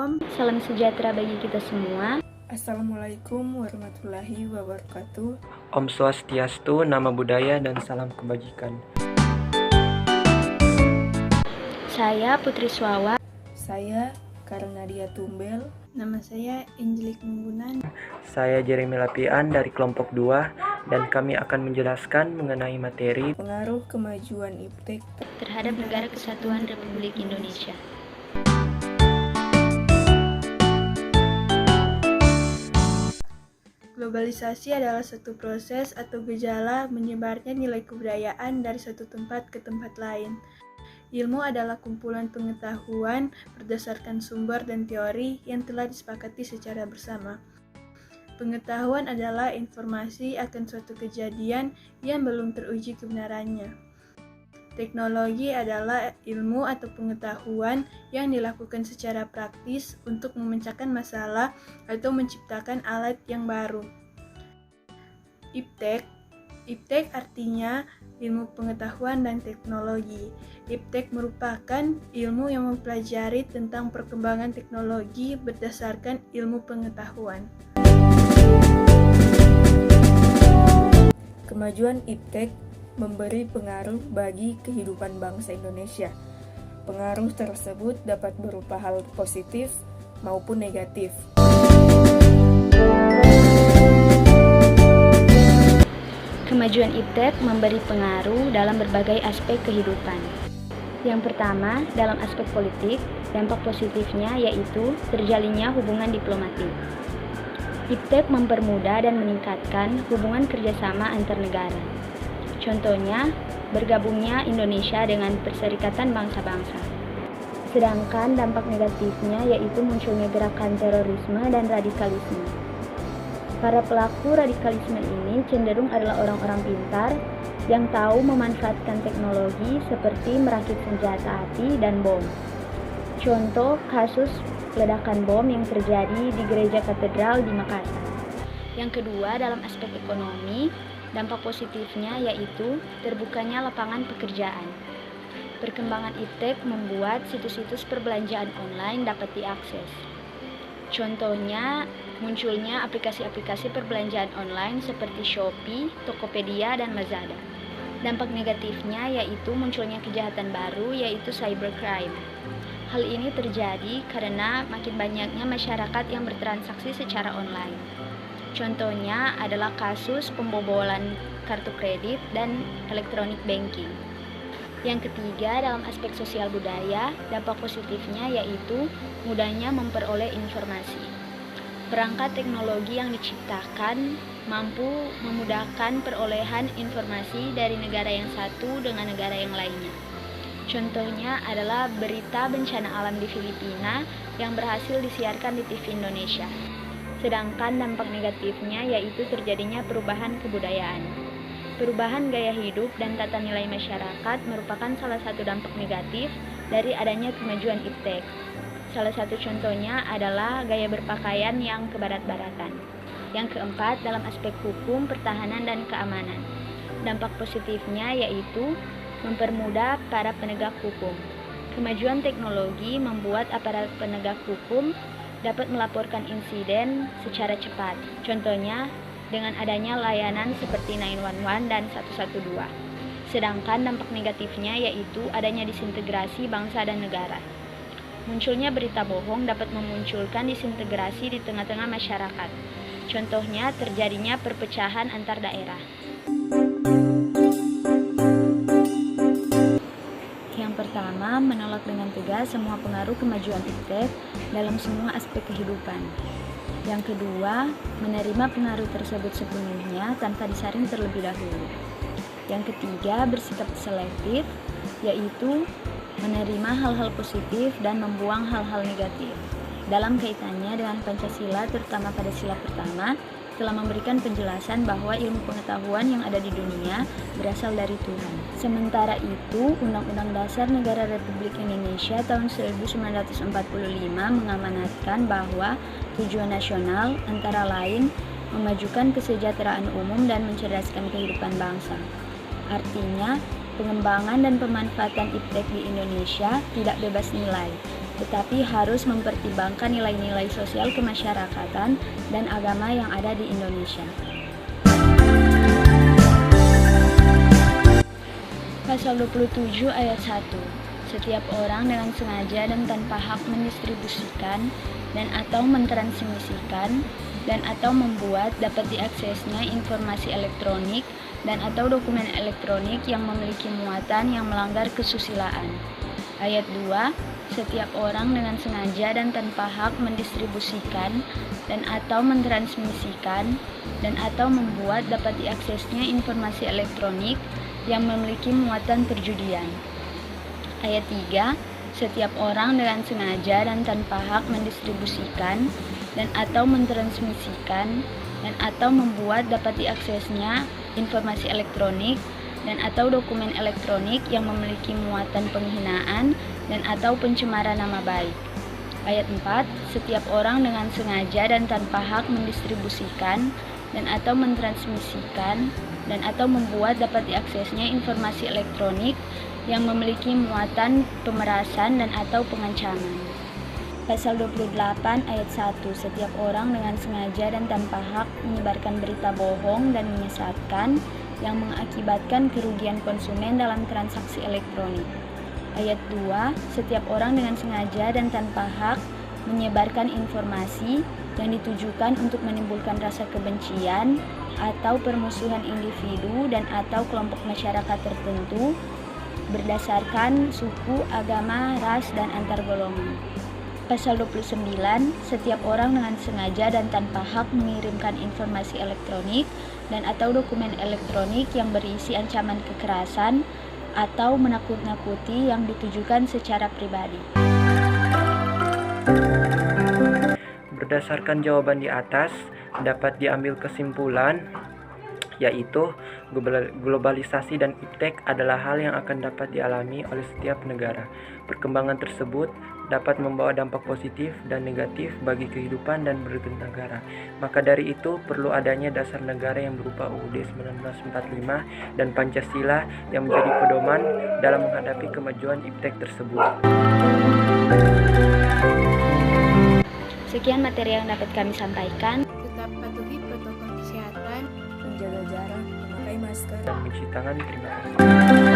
Shalom, salam sejahtera bagi kita semua. Assalamualaikum warahmatullahi wabarakatuh. Om Swastiastu, nama budaya dan salam kebajikan. Saya Putri Swawa. Saya Karnadia Tumbel. Nama saya Angelik Munggunan. Saya Jeremy Lapian dari kelompok 2 dan kami akan menjelaskan mengenai materi pengaruh kemajuan iptek terhadap Negara Kesatuan Republik Indonesia. Globalisasi adalah satu proses atau gejala menyebarnya nilai kebudayaan dari satu tempat ke tempat lain. Ilmu adalah kumpulan pengetahuan berdasarkan sumber dan teori yang telah disepakati secara bersama. Pengetahuan adalah informasi akan suatu kejadian yang belum teruji kebenarannya. Teknologi adalah ilmu atau pengetahuan yang dilakukan secara praktis untuk memecahkan masalah atau menciptakan alat yang baru. Iptek artinya ilmu pengetahuan dan teknologi. Iptek merupakan ilmu yang mempelajari tentang perkembangan teknologi berdasarkan ilmu pengetahuan. Kemajuan iptek memberi pengaruh bagi kehidupan bangsa Indonesia. Pengaruh tersebut dapat berupa hal positif maupun negatif. Kemajuan iptek memberi pengaruh dalam berbagai aspek kehidupan. Yang pertama, dalam aspek politik, dampak positifnya yaitu terjalinnya hubungan diplomatik. Iptek mempermudah dan meningkatkan hubungan kerjasama antar negara. Contohnya, bergabungnya Indonesia dengan Perserikatan Bangsa-Bangsa. Sedangkan dampak negatifnya yaitu munculnya gerakan terorisme dan radikalisme. Para pelaku radikalisme ini cenderung adalah orang-orang pintar yang tahu memanfaatkan teknologi seperti merakit senjata api dan bom. Contoh kasus ledakan bom yang terjadi di Gereja Katedral di Makassar. Yang kedua, dalam aspek ekonomi, dampak positifnya yaitu terbukanya lapangan pekerjaan. Perkembangan iptek membuat situs-situs perbelanjaan online dapat diakses. Contohnya, munculnya aplikasi-aplikasi perbelanjaan online seperti Shopee, Tokopedia, dan Lazada. Dampak negatifnya yaitu munculnya kejahatan baru yaitu cybercrime. Hal ini terjadi karena makin banyaknya masyarakat yang bertransaksi secara online. Contohnya adalah kasus pembobolan kartu kredit dan elektronik banking. Yang ketiga, dalam aspek sosial budaya, dampak positifnya yaitu mudahnya memperoleh informasi. Perangkat teknologi yang diciptakan mampu memudahkan perolehan informasi dari negara yang satu dengan negara yang lainnya. Contohnya adalah berita bencana alam di Filipina yang berhasil disiarkan di TV Indonesia. Sedangkan dampak negatifnya yaitu terjadinya perubahan kebudayaan. Perubahan gaya hidup dan tata nilai masyarakat merupakan salah satu dampak negatif dari adanya kemajuan iptek. Salah satu contohnya adalah gaya berpakaian yang kebarat-baratan. Yang keempat, dalam aspek hukum, pertahanan, dan keamanan. Dampak positifnya yaitu mempermudah para penegak hukum. Kemajuan teknologi membuat aparat penegak hukum dapat melaporkan insiden secara cepat. Contohnya, dengan adanya layanan seperti 911 dan 112. Sedangkan dampak negatifnya yaitu adanya disintegrasi bangsa dan negara. Munculnya berita bohong dapat memunculkan disintegrasi di tengah-tengah masyarakat. Contohnya terjadinya perpecahan antar daerah. Yang pertama, menolak dengan tegas semua pengaruh kemajuan iptek dalam semua aspek kehidupan. Yang kedua, menerima pengaruh tersebut sepenuhnya tanpa disaring terlebih dahulu. Yang ketiga, bersikap selektif, yaitu menerima hal-hal positif dan membuang hal-hal negatif. Dalam kaitannya dengan Pancasila, terutama pada sila pertama, telah memberikan penjelasan bahwa ilmu pengetahuan yang ada di dunia berasal dari Tuhan. Sementara itu, Undang-Undang Dasar Negara Republik Indonesia tahun 1945 mengamanatkan bahwa tujuan nasional antara lain memajukan kesejahteraan umum dan mencerdaskan kehidupan bangsa. Artinya, pengembangan dan pemanfaatan iptek di Indonesia tidak bebas nilai. tetapi harus mempertimbangkan nilai-nilai sosial kemasyarakatan dan agama yang ada di Indonesia. Pasal 27 ayat 1. Setiap orang dengan sengaja dan tanpa hak mendistribusikan dan atau mentransmisikan dan atau membuat dapat diaksesnya informasi elektronik dan atau dokumen elektronik yang memiliki muatan yang melanggar kesusilaan. Ayat 2. Setiap orang dengan sengaja dan tanpa hak mendistribusikan dan atau mentransmisikan dan atau membuat dapat diaksesnya informasi elektronik yang memiliki muatan perjudian. Ayat 3. Setiap orang dengan sengaja dan tanpa hak mendistribusikan dan atau mentransmisikan dan atau membuat dapat diaksesnya informasi elektronik dan atau dokumen elektronik yang memiliki muatan penghinaan dan atau pencemaran nama baik. Ayat 4. Setiap orang dengan sengaja dan tanpa hak mendistribusikan dan atau mentransmisikan dan atau membuat dapat diaksesnya informasi elektronik yang memiliki muatan pemerasan dan atau pengancaman. Pasal 28 ayat 1. Setiap orang dengan sengaja dan tanpa hak menyebarkan berita bohong dan menyesatkan yang mengakibatkan kerugian konsumen dalam transaksi elektronik. Ayat 2. Setiap orang dengan sengaja dan tanpa hak menyebarkan informasi yang ditujukan untuk menimbulkan rasa kebencian atau permusuhan individu dan atau kelompok masyarakat tertentu berdasarkan suku, agama, ras, dan antar golongan. Pasal 29, setiap orang dengan sengaja dan tanpa hak mengirimkan informasi elektronik dan atau dokumen elektronik yang berisi ancaman kekerasan atau menakut-nakuti yang ditujukan secara pribadi. Berdasarkan jawaban di atas, dapat diambil kesimpulan yaitu globalisasi dan iptek adalah hal yang akan dapat dialami oleh setiap negara. Perkembangan tersebut dapat membawa dampak positif dan negatif bagi kehidupan dan bernegara. Maka dari itu perlu adanya dasar negara yang berupa UUD 1945 dan Pancasila yang menjadi pedoman dalam menghadapi kemajuan iptek tersebut. Sekian materi yang dapat kami sampaikan. Tetap patuhi protokol kesehatan, menjaga jarak, memakai masker, Dan mencuci tangan. Terima kasih.